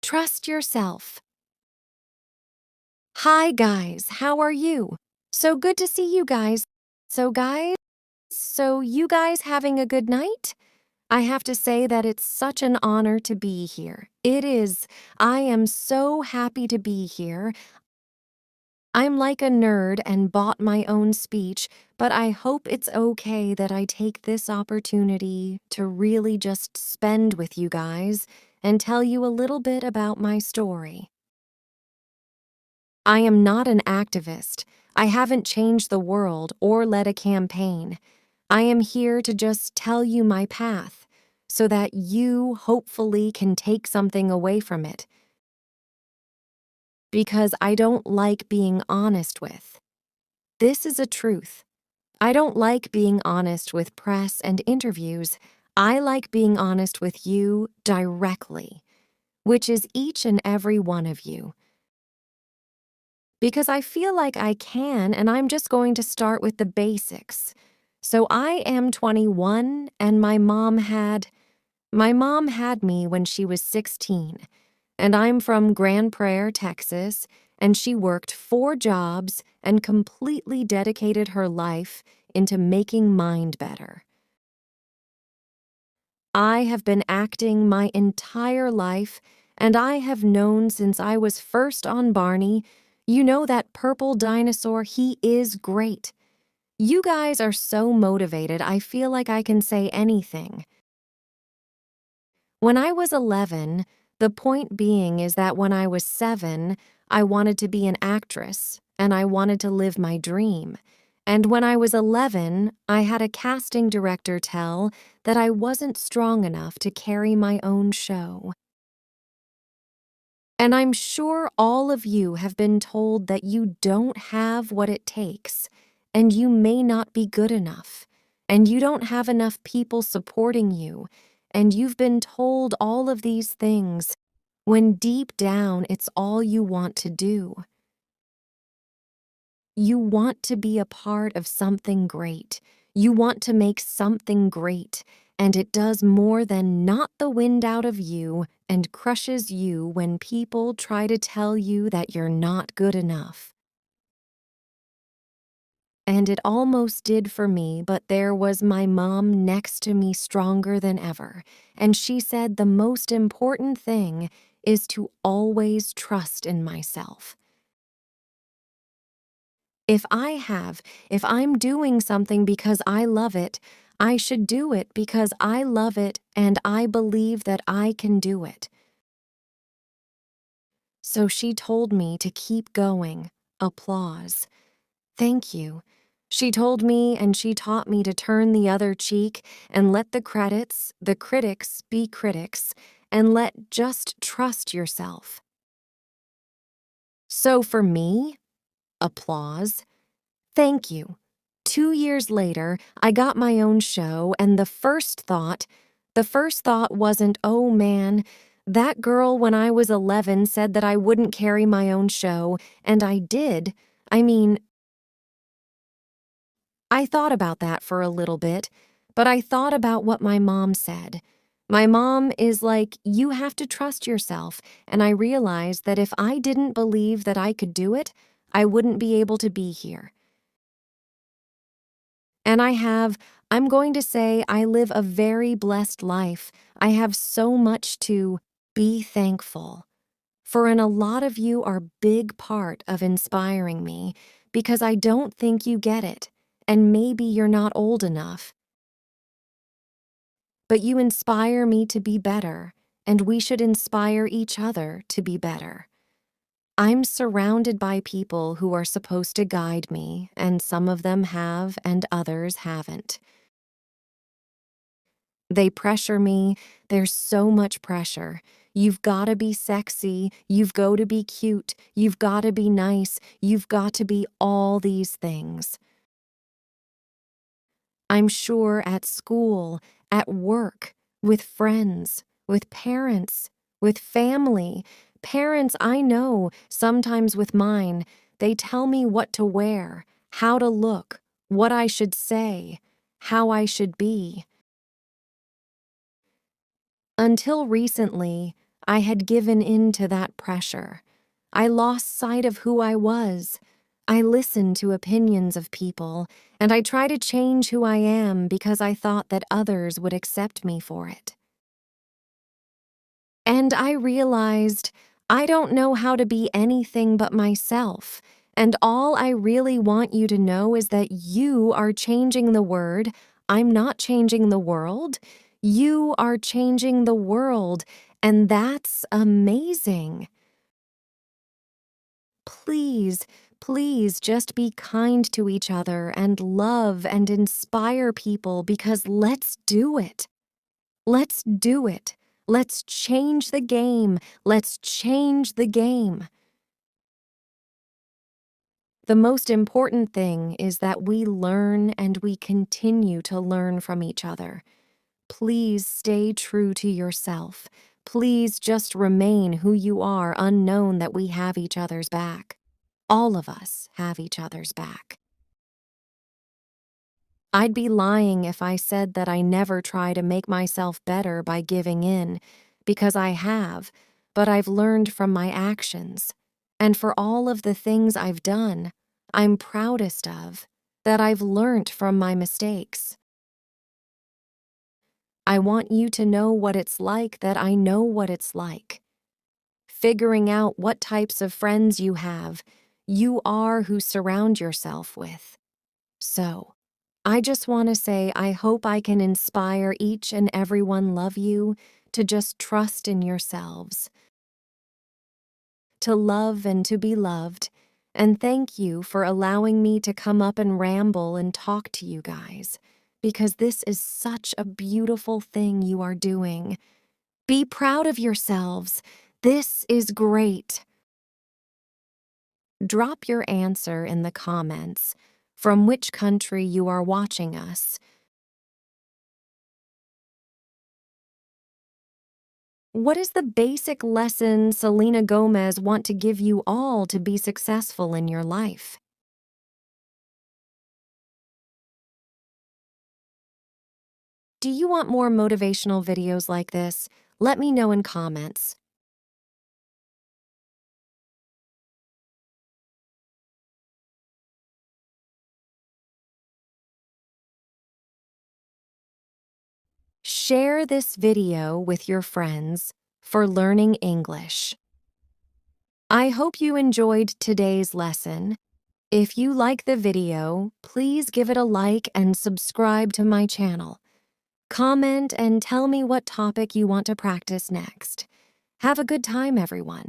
Trust yourself. Hi guys, how are you? So good to see you guys. So you guys having a good night? I have to say that it's such an honor to be here. It is. I am so happy to be here. I'm like a nerd and bought my own speech, but I hope it's okay that I take this opportunity to really just spend with you guys and tell you a little bit about my story. I am not an activist. I haven't changed the world or led a campaign. I am here to just tell you my path so that you hopefully can take something away from it. Because I don't like being honest with. This is a truth. I don't like being honest with press and interviews. I like being honest with you directly, which is each and every one of you. Because I feel like I can, and I'm just going to start with the basics. So I am 21, and my mom had me when she was 16, and I'm from Grand Prairie, Texas, and she worked 4 jobs and completely dedicated her life into making mine better. I have been acting my entire life, and I have known since I was first on Barney. You know that purple dinosaur, he is great. You guys are so motivated, I feel like I can say anything. When I was 11, the point being is that when I was 7, I wanted to be an actress, and I wanted to live my dream. And when I was 11, I had a casting director tell that I wasn't strong enough to carry my own show. And I'm sure all of you have been told that you don't have what it takes, and you may not be good enough, and you don't have enough people supporting you, and you've been told all of these things when deep down it's all you want to do. You want to be a part of something great. You want to make something great, and it does more than knock the wind out of you and crushes you when people try to tell you that you're not good enough. And it almost did for me, but there was my mom next to me stronger than ever, and she said the most important thing is to always trust in myself. If I'm doing something because I love it, I should do it because I love it and I believe that I can do it. So she told me to keep going. Applause. Thank you. She told me and she taught me to turn the other cheek and let the critics be critics, and let just trust yourself. So for me, applause. Thank you. 2 years later, I got my own show, and the first thought wasn't, oh man, that girl when I was 11 said that I wouldn't carry my own show, and I did. I mean, I thought about that for a little bit, but I thought about what my mom said. My mom is like, you have to trust yourself, and I realized that if I didn't believe that I could do it, I wouldn't be able to be here. And I'm going to say I live a very blessed life. I have so much to be thankful for, and a lot of you are a big part of inspiring me because I don't think you get it, and maybe you're not old enough. But you inspire me to be better, and we should inspire each other to be better. I'm surrounded by people who are supposed to guide me, and some of them have and others haven't. They pressure me. There's so much pressure. You've got to be sexy. You've got to be cute. You've got to be nice. You've got to be all these things. I'm sure at school, at work, with friends, with parents, with family. Parents I know, sometimes with mine, they tell me what to wear, how to look, what I should say, how I should be. Until recently, I had given in to that pressure. I lost sight of who I was. I listened to opinions of people, and I try to change who I am because I thought that others would accept me for it. And I realized I don't know how to be anything but myself, and all I really want you to know is that you are changing the word. I'm not changing the world. You are changing the world, and that's amazing. Please, please just be kind to each other and love and inspire people because let's do it. Let's do it. Let's change the game. Let's change the game. The most important thing is that we learn and we continue to learn from each other. Please stay true to yourself. Please just remain who you are, unknown that we have each other's back. All of us have each other's back. I'd be lying if I said that I never try to make myself better by giving in, because I have, but I've learned from my actions. And for all of the things I've done, I'm proudest of, that I've learnt from my mistakes. I want you to know what it's like that I know what it's like. Figuring out what types of friends you have, you are who surround yourself with. So, I just want to say I hope I can inspire each and everyone love you to just trust in yourselves, to love and to be loved, and thank you for allowing me to come up and ramble and talk to you guys, because this is such a beautiful thing you are doing. Be proud of yourselves. This is great. Drop your answer in the comments from which country you are watching us. What is the basic lesson Selena Gomez want to give you all to be successful in your life? Do you want more motivational videos like this? Let me know in comments. Share this video with your friends for learning English. I hope you enjoyed today's lesson. If you like the video, please give it a like and subscribe to my channel. Comment and tell me what topic you want to practice next. Have a good time, everyone.